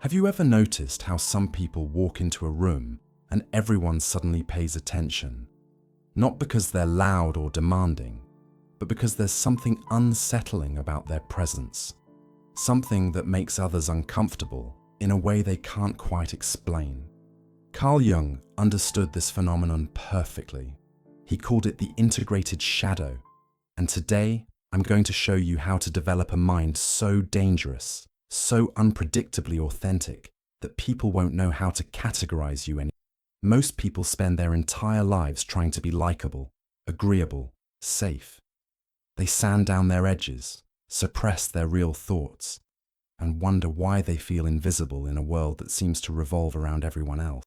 Have you ever noticed how some people walk into a room and everyone suddenly pays attention? Not because they're loud or demanding, but because there's something unsettling about their presence. Something that makes others uncomfortable in a way they can't quite explain. Carl Jung understood this phenomenon perfectly. He called it the integrated shadow. And today, I'm going to show you how to develop a mind so dangerous, so unpredictably authentic, that people won't know how to categorize you anymore. Most people spend their entire lives trying to be likable, agreeable, safe. They sand down their edges, suppress their real thoughts, and wonder why they feel invisible in a world that seems to revolve around everyone else.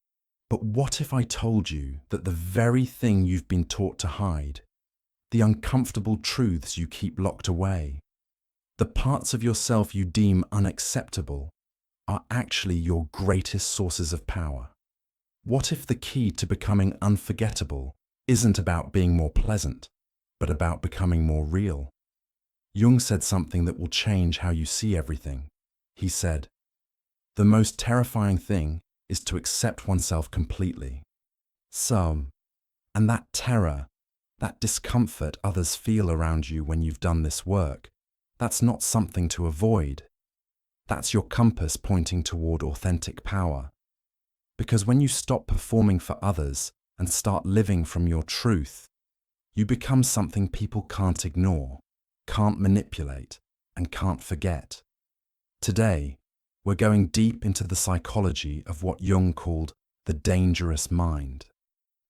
But what if I told you that the very thing you've been taught to hide, the uncomfortable truths you keep locked away, the parts of yourself you deem unacceptable, are actually your greatest sources of power? What if the key to becoming unforgettable isn't about being more pleasant, but about becoming more real? Jung said something that will change how you see everything. He said, "The most terrifying thing is to accept oneself completely." And that terror, that discomfort others feel around you when you've done this work, that's not something to avoid. That's your compass pointing toward authentic power. Because when you stop performing for others and start living from your truth, you become something people can't ignore, can't manipulate, and can't forget. Today, we're going deep into the psychology of what Jung called the dangerous mind.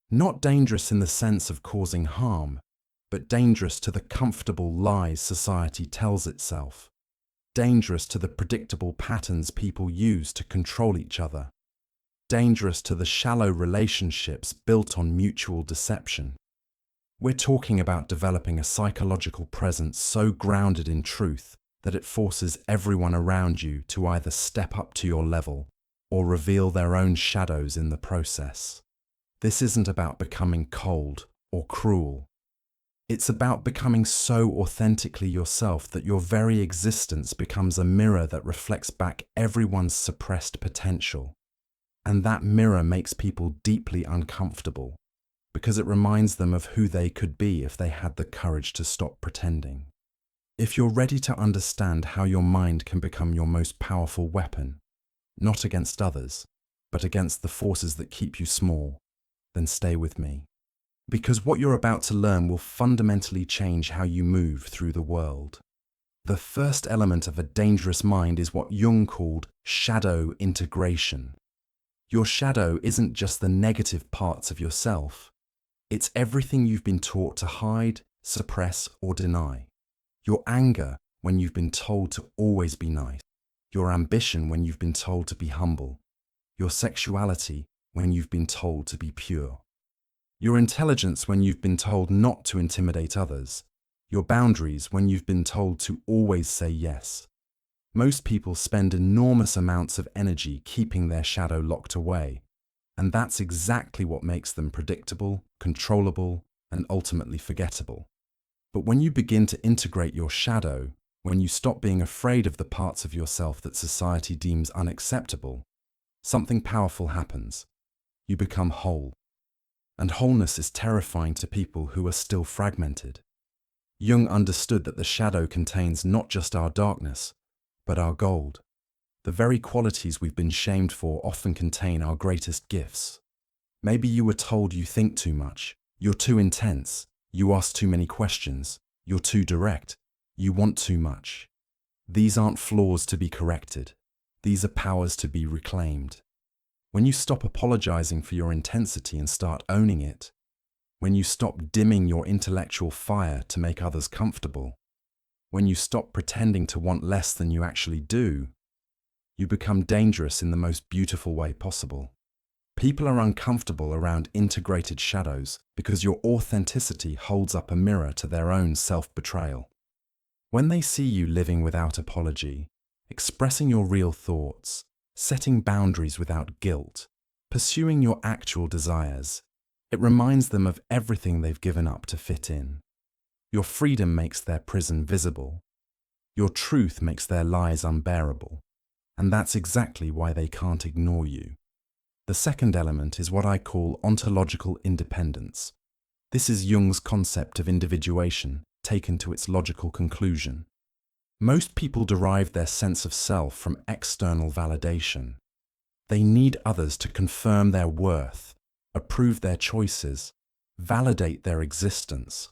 Not dangerous in the sense of causing harm, but dangerous to the comfortable lies society tells itself. Dangerous to the predictable patterns people use to control each other. Dangerous to the shallow relationships built on mutual deception. We're talking about developing a psychological presence so grounded in truth that it forces everyone around you to either step up to your level or reveal their own shadows in the process. This isn't about becoming cold or cruel. It's about becoming so authentically yourself that your very existence becomes a mirror that reflects back everyone's suppressed potential. And that mirror makes people deeply uncomfortable because it reminds them of who they could be if they had the courage to stop pretending. If you're ready to understand how your mind can become your most powerful weapon, not against others, but against the forces that keep you small, then stay with me. Because what you're about to learn will fundamentally change how you move through the world. The first element of a dangerous mind is what Jung called shadow integration. Your shadow isn't just the negative parts of yourself. It's everything you've been taught to hide, suppress, or deny. Your anger when you've been told to always be nice. Your ambition when you've been told to be humble. Your sexuality when you've been told to be pure. Your intelligence when you've been told not to intimidate others. Your boundaries when you've been told to always say yes. Most people spend enormous amounts of energy keeping their shadow locked away, and that's exactly what makes them predictable, controllable, and ultimately forgettable. But when you begin to integrate your shadow, when you stop being afraid of the parts of yourself that society deems unacceptable, something powerful happens. You become whole. And wholeness is terrifying to people who are still fragmented. Jung understood that the shadow contains not just our darkness, but our gold. The very qualities we've been shamed for often contain our greatest gifts. Maybe you were told you think too much, you're too intense, you ask too many questions, you're too direct, you want too much. These aren't flaws to be corrected. These are powers to be reclaimed. When you stop apologizing for your intensity and start owning it, when you stop dimming your intellectual fire to make others comfortable, when you stop pretending to want less than you actually do, you become dangerous in the most beautiful way possible. People are uncomfortable around integrated shadows because your authenticity holds up a mirror to their own self-betrayal. When they see you living without apology, expressing your real thoughts, setting boundaries without guilt, pursuing your actual desires, it reminds them of everything they've given up to fit in. Your freedom makes their prison visible. Your truth makes their lies unbearable. and that's exactly why they can't ignore you. The second element is what I call ontological independence. This is Jung's concept of individuation taken to its logical conclusion. Most people derive their sense of self from external validation. They need others to confirm their worth, approve their choices, validate their existence.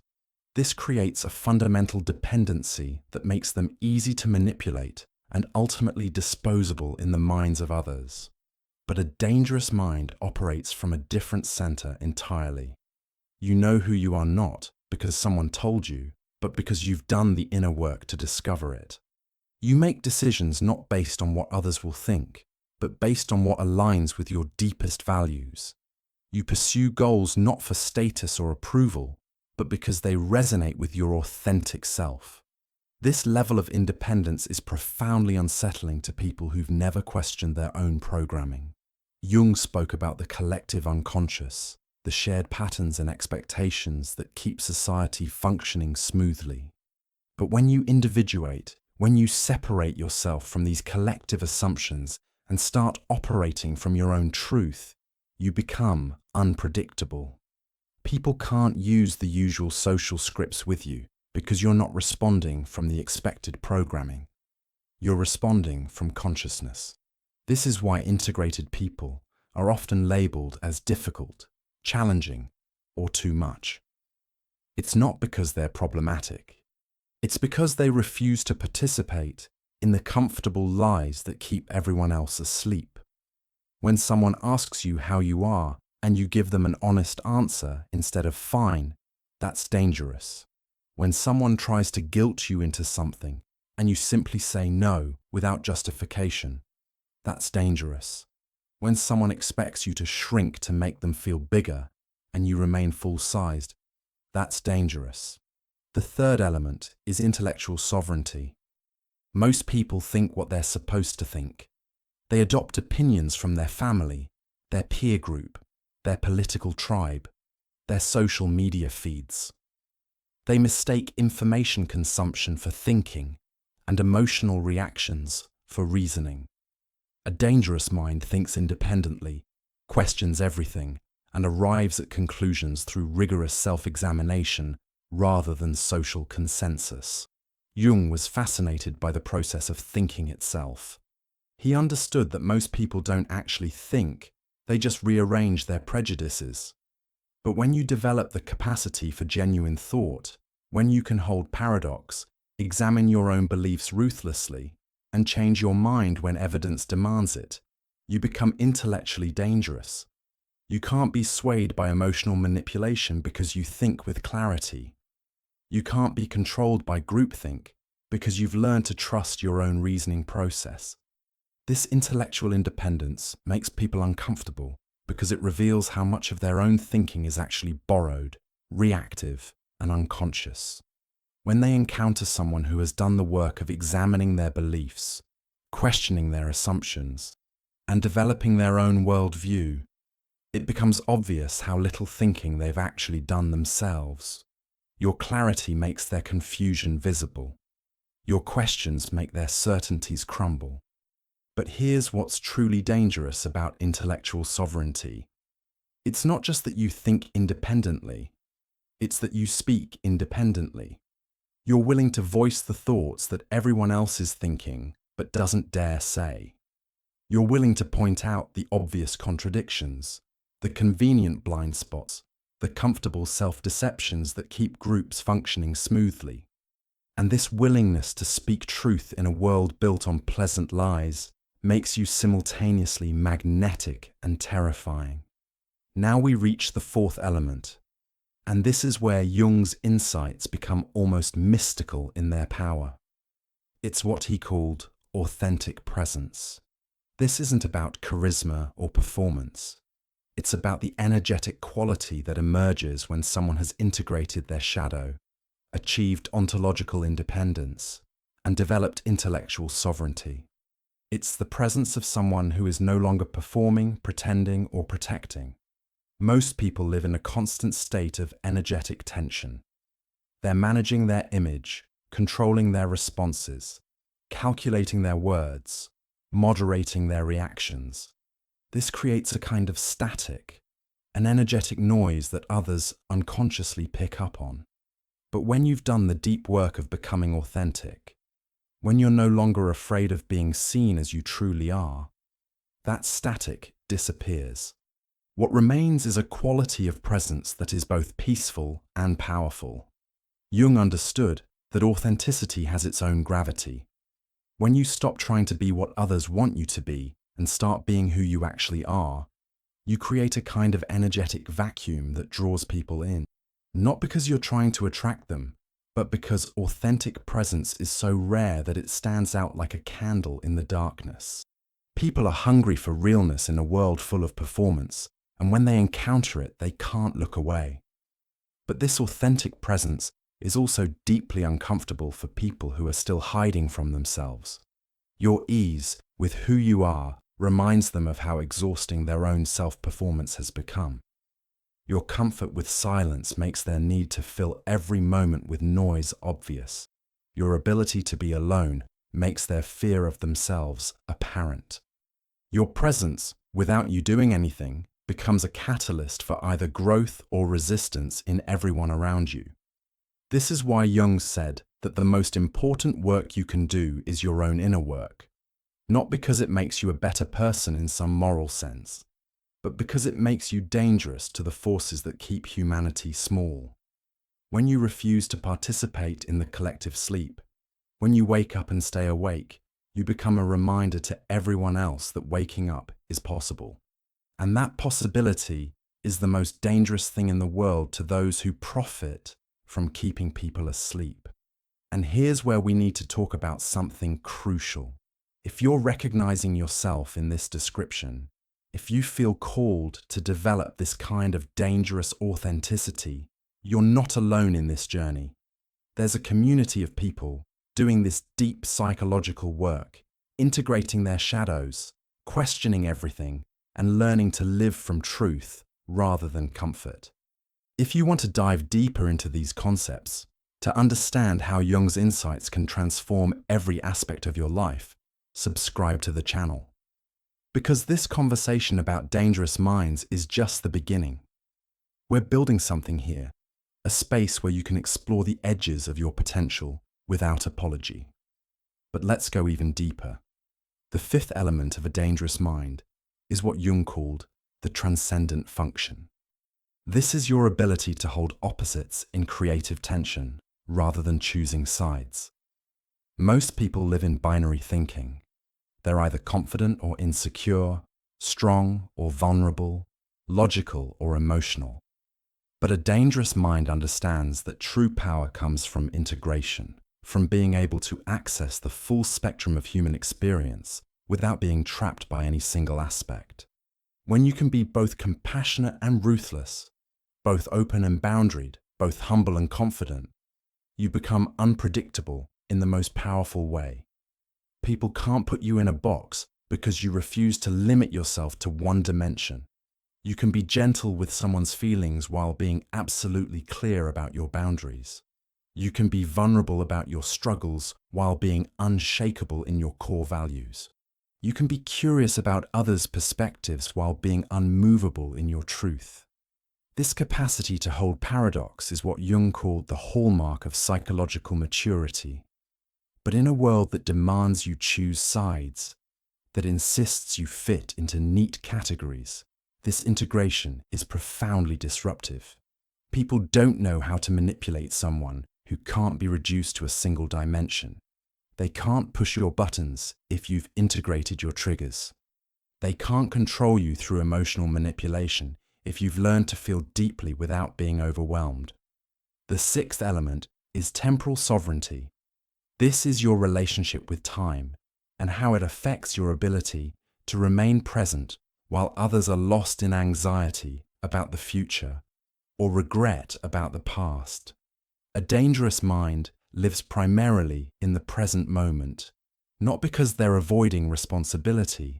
This creates a fundamental dependency that makes them easy to manipulate and ultimately disposable in the minds of others. But a dangerous mind operates from a different center entirely. You know who you are not because someone told you, but because you've done the inner work to discover it. You make decisions not based on what others will think, but based on what aligns with your deepest values. You pursue goals not for status or approval, but because they resonate with your authentic self. This level of independence is profoundly unsettling to people who've never questioned their own programming. Jung spoke about the collective unconscious, the shared patterns and expectations that keep society functioning smoothly. But when you individuate, when you separate yourself from these collective assumptions and start operating from your own truth, you become unpredictable. People can't use the usual social scripts with you because you're not responding from the expected programming. You're responding from consciousness. This is why integrated people are often labeled as difficult, challenging, or too much. It's not because they're problematic. It's because they refuse to participate in the comfortable lies that keep everyone else asleep. When someone asks you how you are and you give them an honest answer instead of fine, that's dangerous. When someone tries to guilt you into something and you simply say no without justification, that's dangerous. When someone expects you to shrink to make them feel bigger and you remain full-sized, that's dangerous. The third element is intellectual sovereignty. Most people think what they're supposed to think. They adopt opinions from their family, their peer group, their political tribe, their social media feeds. They mistake information consumption for thinking and emotional reactions for reasoning. A dangerous mind thinks independently, questions everything, and arrives at conclusions through rigorous self-examination rather than social consensus. Jung was fascinated by the process of thinking itself. He understood that most people don't actually think, they just rearrange their prejudices. But when you develop the capacity for genuine thought, when you can hold paradox, examine your own beliefs ruthlessly, and change your mind when evidence demands it, you become intellectually dangerous. You can't be swayed by emotional manipulation because you think with clarity. You can't be controlled by groupthink because you've learned to trust your own reasoning process. This intellectual independence makes people uncomfortable because it reveals how much of their own thinking is actually borrowed, reactive, and unconscious. When they encounter someone who has done the work of examining their beliefs, questioning their assumptions, and developing their own worldview, it becomes obvious how little thinking they've actually done themselves. Your clarity makes their confusion visible. Your questions make their certainties crumble. But here's what's truly dangerous about intellectual sovereignty. It's not just that you think independently, it's that you speak independently. You're willing to voice the thoughts that everyone else is thinking but doesn't dare say. You're willing to point out the obvious contradictions, the convenient blind spots, the comfortable self-deceptions that keep groups functioning smoothly. And this willingness to speak truth in a world built on pleasant lies makes you simultaneously magnetic and terrifying. Now we reach the fourth element, and this is where Jung's insights become almost mystical in their power. It's what he called authentic presence. This isn't about charisma or performance. It's about the energetic quality that emerges when someone has integrated their shadow, achieved ontological independence, and developed intellectual sovereignty. It's the presence of someone who is no longer performing, pretending, or protecting. Most people live in a constant state of energetic tension. They're managing their image, controlling their responses, calculating their words, moderating their reactions. This creates a kind of static, an energetic noise that others unconsciously pick up on. But when you've done the deep work of becoming authentic, when you're no longer afraid of being seen as you truly are, that static disappears. What remains is a quality of presence that is both peaceful and powerful. Jung understood that authenticity has its own gravity. When you stop trying to be what others want you to be and start being who you actually are, you create a kind of energetic vacuum that draws people in. Not because you're trying to attract them, but because authentic presence is so rare that it stands out like a candle in the darkness. People are hungry for realness in a world full of performance, and when they encounter it, they can't look away. But this authentic presence is also deeply uncomfortable for people who are still hiding from themselves. Your ease with who you are reminds them of how exhausting their own self-performance has become. Your comfort with silence makes their need to fill every moment with noise obvious. Your ability to be alone makes their fear of themselves apparent. Your presence, without you doing anything, becomes a catalyst for either growth or resistance in everyone around you. This is why Jung said that the most important work you can do is your own inner work, not because it makes you a better person in some moral sense, but because it makes you dangerous to the forces that keep humanity small. When you refuse to participate in the collective sleep, when you wake up and stay awake, you become a reminder to everyone else that waking up is possible. And that possibility is the most dangerous thing in the world to those who profit from keeping people asleep. And here's where we need to talk about something crucial. If you're recognizing yourself in this description, if you feel called to develop this kind of dangerous authenticity, you're not alone in this journey. There's a community of people doing this deep psychological work, integrating their shadows, questioning everything, and learning to live from truth rather than comfort. If you want to dive deeper into these concepts, to understand how Jung's insights can transform every aspect of your life, subscribe to the channel. Because this conversation about dangerous minds is just the beginning. We're building something here, a space where you can explore the edges of your potential without apology. But let's go even deeper. The fifth element of a dangerous mind is what Jung called the transcendent function. This is your ability to hold opposites in creative tension rather than choosing sides. Most people live in binary thinking. They're either confident or insecure, strong or vulnerable, logical or emotional. But a dangerous mind understands that true power comes from integration, from being able to access the full spectrum of human experience without being trapped by any single aspect. When you can be both compassionate and ruthless, both open and boundaried, both humble and confident, you become unpredictable in the most powerful way. People can't put you in a box because you refuse to limit yourself to one dimension. You can be gentle with someone's feelings while being absolutely clear about your boundaries. You can be vulnerable about your struggles while being unshakable in your core values. You can be curious about others' perspectives while being unmovable in your truth. This capacity to hold paradox is what Jung called the hallmark of psychological maturity. But in a world that demands you choose sides, that insists you fit into neat categories, this integration is profoundly disruptive. People don't know how to manipulate someone who can't be reduced to a single dimension. They can't push your buttons if you've integrated your triggers. They can't control you through emotional manipulation if you've learned to feel deeply without being overwhelmed. The sixth element is temporal sovereignty. This is your relationship with time and how it affects your ability to remain present while others are lost in anxiety about the future or regret about the past. A dangerous mind lives primarily in the present moment, not because they're avoiding responsibility,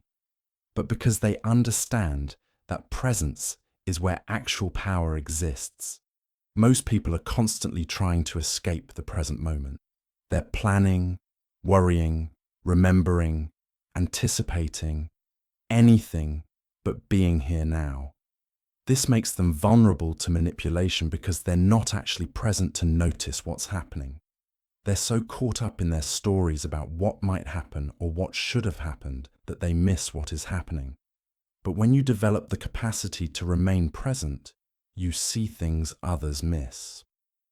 but because they understand that presence is where actual power exists. Most people are constantly trying to escape the present moment. They're planning, worrying, remembering, anticipating, anything but being here now. This makes them vulnerable to manipulation because they're not actually present to notice what's happening. They're so caught up in their stories about what might happen or what should have happened that they miss what is happening. But when you develop the capacity to remain present, you see things others miss.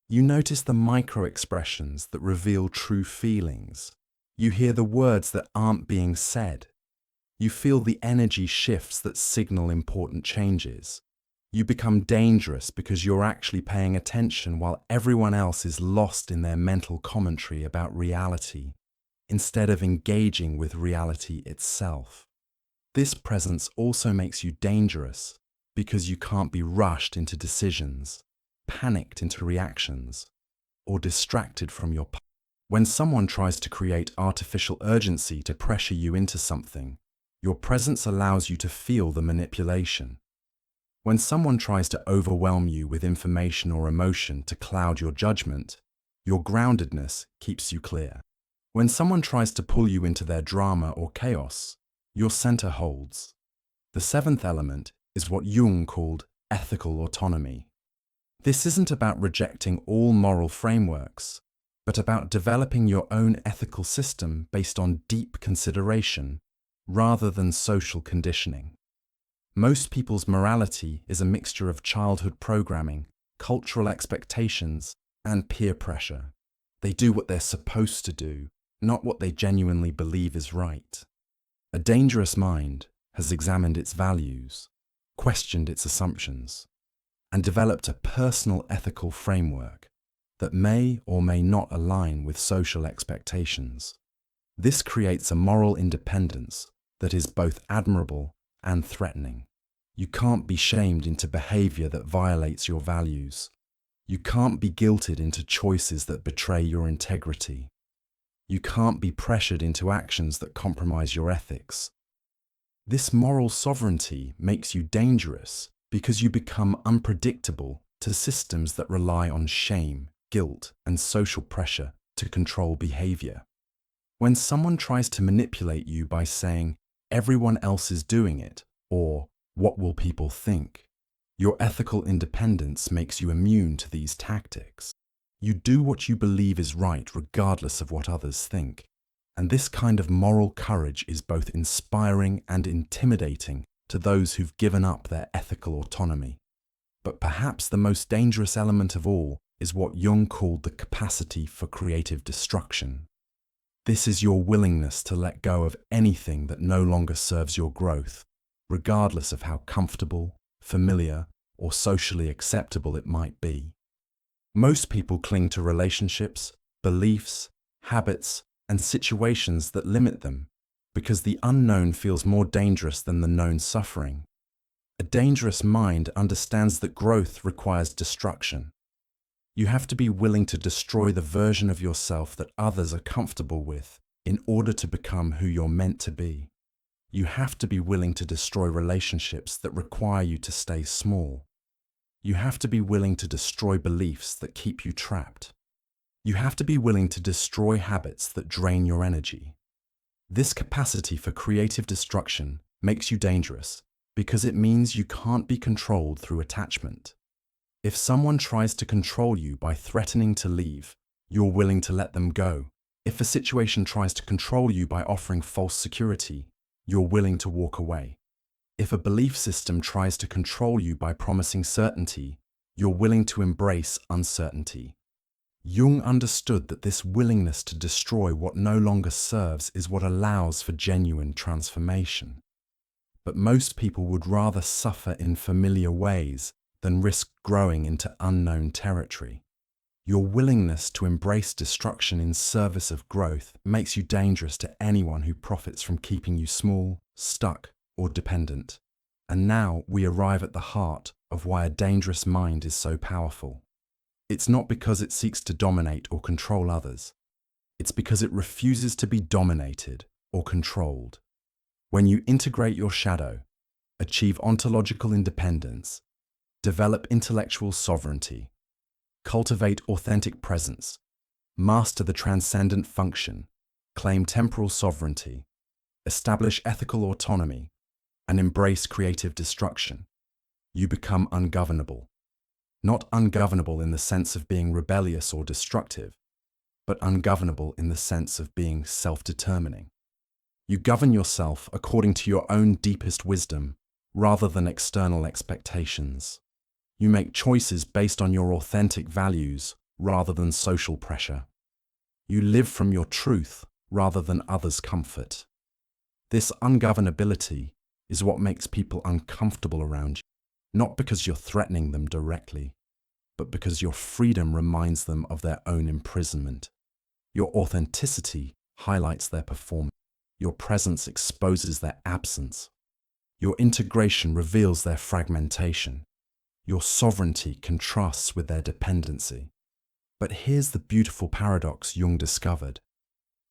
You notice the micro-expressions that reveal true feelings. You hear the words that aren't being said. You feel the energy shifts that signal important changes. You become dangerous because you're actually paying attention while everyone else is lost in their mental commentary about reality, instead of engaging with reality itself. This presence also makes you dangerous because you can't be rushed into decisions, panicked into reactions, or distracted from your path. When someone tries to create artificial urgency to pressure you into something, your presence allows you to feel the manipulation. When someone tries to overwhelm you with information or emotion to cloud your judgment, your groundedness keeps you clear. When someone tries to pull you into their drama or chaos, your center holds. The seventh element is what Jung called ethical autonomy. This isn't about rejecting all moral frameworks, but about developing your own ethical system based on deep consideration rather than social conditioning. Most people's morality is a mixture of childhood programming, cultural expectations, and peer pressure. They do what they're supposed to do, not what they genuinely believe is right. A dangerous mind has examined its values, questioned its assumptions, and developed a personal ethical framework that may or may not align with social expectations. This creates a moral independence that is both admirable and threatening. You can't be shamed into behavior that violates your values. You can't be guilted into choices that betray your integrity. You can't be pressured into actions that compromise your ethics. This moral sovereignty makes you dangerous because you become unpredictable to systems that rely on shame, guilt, and social pressure to control behavior. When someone tries to manipulate you by saying, "Everyone else is doing it," or "What will people think?" your ethical independence makes you immune to these tactics. You do what you believe is right regardless of what others think. And this kind of moral courage is both inspiring and intimidating to those who've given up their ethical autonomy. But perhaps the most dangerous element of all is what Jung called the capacity for creative destruction. This is your willingness to let go of anything that no longer serves your growth, regardless of how comfortable, familiar, or socially acceptable it might be. Most people cling to relationships, beliefs, habits, and situations that limit them because the unknown feels more dangerous than the known suffering. A dangerous mind understands that growth requires destruction. You have to be willing to destroy the version of yourself that others are comfortable with in order to become who you're meant to be. You have to be willing to destroy relationships that require you to stay small. You have to be willing to destroy beliefs that keep you trapped. You have to be willing to destroy habits that drain your energy. This capacity for creative destruction makes you dangerous because it means you can't be controlled through attachment. If someone tries to control you by threatening to leave, you're willing to let them go. If a situation tries to control you by offering false security, you're willing to walk away. If a belief system tries to control you by promising certainty, you're willing to embrace uncertainty. Jung understood that this willingness to destroy what no longer serves is what allows for genuine transformation. But most people would rather suffer in familiar ways than risk growing into unknown territory. Your willingness to embrace destruction in service of growth makes you dangerous to anyone who profits from keeping you small, stuck, or dependent. And now we arrive at the heart of why a dangerous mind is so powerful. It's not because it seeks to dominate or control others. It's because it refuses to be dominated or controlled. When you integrate your shadow, achieve ontological independence, develop intellectual sovereignty, cultivate authentic presence, master the transcendent function, claim temporal sovereignty, establish ethical autonomy, and embrace creative destruction, you become ungovernable. Not ungovernable in the sense of being rebellious or destructive, but ungovernable in the sense of being self-determining. You govern yourself according to your own deepest wisdom, rather than external expectations. You make choices based on your authentic values, rather than social pressure. You live from your truth, rather than others' comfort. This ungovernability is what makes people uncomfortable around you, not because you're threatening them directly, but because your freedom reminds them of their own imprisonment. Your authenticity highlights their performance. Your presence exposes their absence. Your integration reveals their fragmentation. Your sovereignty contrasts with their dependency. But here's the beautiful paradox Jung discovered.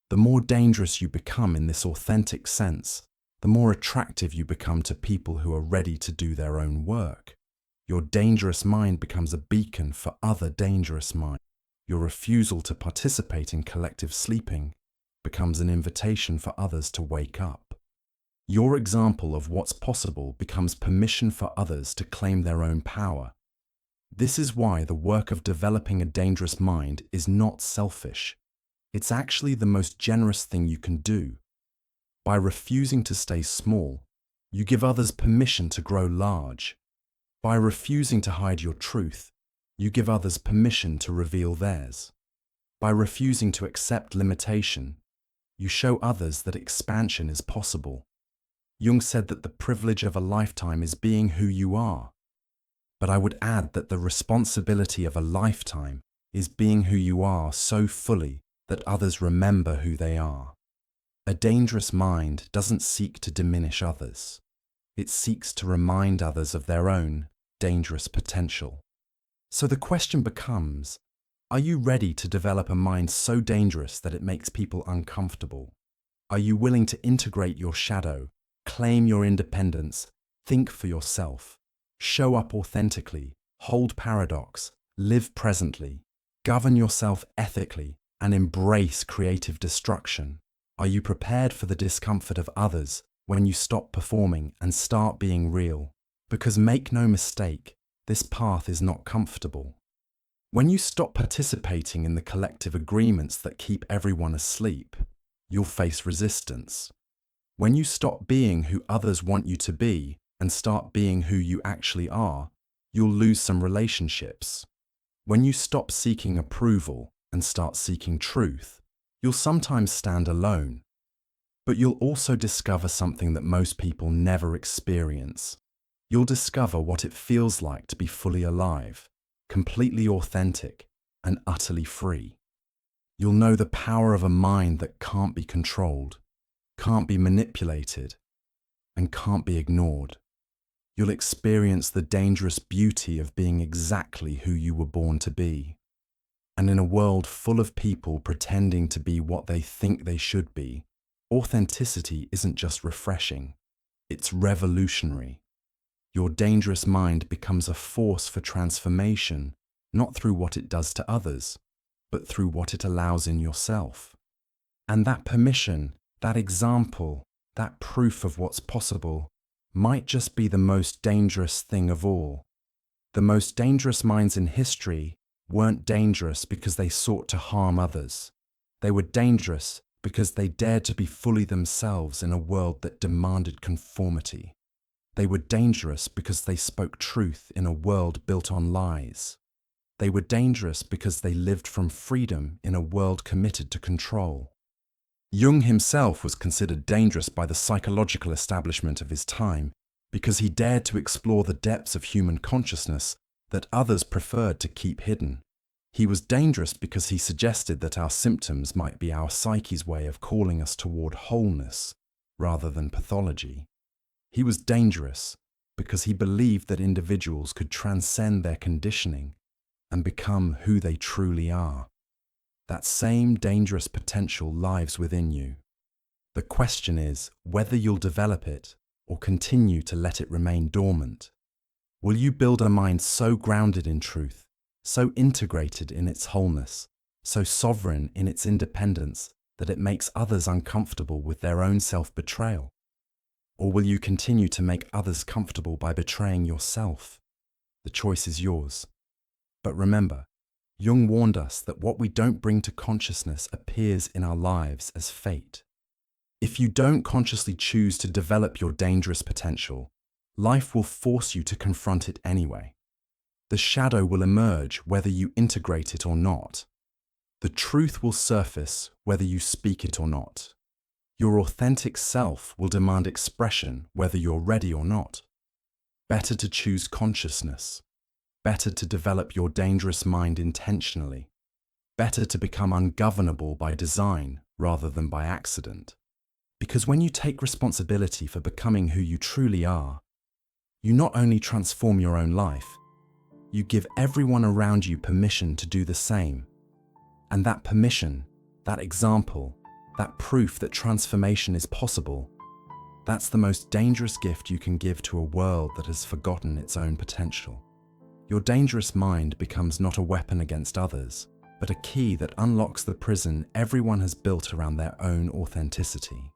The more dangerous you become in this authentic sense, the more attractive you become to people who are ready to do their own work. Your dangerous mind becomes a beacon for other dangerous minds. Your refusal to participate in collective sleeping becomes an invitation for others to wake up. Your example of what's possible becomes permission for others to claim their own power. This is why the work of developing a dangerous mind is not selfish. It's actually the most generous thing you can do. By refusing to stay small, you give others permission to grow large. By refusing to hide your truth, you give others permission to reveal theirs. By refusing to accept limitation, you show others that expansion is possible. Jung said that the privilege of a lifetime is being who you are. But I would add that the responsibility of a lifetime is being who you are so fully that others remember who they are. A dangerous mind doesn't seek to diminish others. It seeks to remind others of their own dangerous potential. So the question becomes, are you ready to develop a mind so dangerous that it makes people uncomfortable? Are you willing to integrate your shadow, claim your independence, think for yourself, show up authentically, hold paradox, live presently, govern yourself ethically, and embrace creative destruction? Are you prepared for the discomfort of others when you stop performing and start being real? Because make no mistake, this path is not comfortable. When you stop participating in the collective agreements that keep everyone asleep, you'll face resistance. When you stop being who others want you to be and start being who you actually are, you'll lose some relationships. When you stop seeking approval and start seeking truth, you'll sometimes stand alone. But you'll also discover something that most people never experience. You'll discover what it feels like to be fully alive, completely authentic, and utterly free. You'll know the power of a mind that can't be controlled, can't be manipulated, and can't be ignored. You'll experience the dangerous beauty of being exactly who you were born to be. And in a world full of people pretending to be what they think they should be, authenticity isn't just refreshing, it's revolutionary. Your dangerous mind becomes a force for transformation, not through what it does to others, but through what it allows in yourself. And that permission, that example, that proof of what's possible, might just be the most dangerous thing of all. The most dangerous minds in history weren't dangerous because they sought to harm others. They were dangerous because they dared to be fully themselves in a world that demanded conformity. They were dangerous because they spoke truth in a world built on lies. They were dangerous because they lived from freedom in a world committed to control. Jung himself was considered dangerous by the psychological establishment of his time because he dared to explore the depths of human consciousness that others preferred to keep hidden. He was dangerous because he suggested that our symptoms might be our psyche's way of calling us toward wholeness rather than pathology. He was dangerous because he believed that individuals could transcend their conditioning and become who they truly are. That same dangerous potential lives within you. The question is whether you'll develop it or continue to let it remain dormant. Will you build a mind so grounded in truth, so integrated in its wholeness, so sovereign in its independence, that it makes others uncomfortable with their own self-betrayal? Or will you continue to make others comfortable by betraying yourself? The choice is yours. But remember, Jung warned us that what we don't bring to consciousness appears in our lives as fate. If you don't consciously choose to develop your dangerous potential, life will force you to confront it anyway. The shadow will emerge whether you integrate it or not. The truth will surface whether you speak it or not. Your authentic self will demand expression whether you're ready or not. Better to choose consciousness. Better to develop your dangerous mind intentionally. Better to become ungovernable by design rather than by accident. Because when you take responsibility for becoming who you truly are, you not only transform your own life, you give everyone around you permission to do the same. And that permission, that example, that proof that transformation is possible, that's the most dangerous gift you can give to a world that has forgotten its own potential. Your dangerous mind becomes not a weapon against others, but a key that unlocks the prison everyone has built around their own authenticity.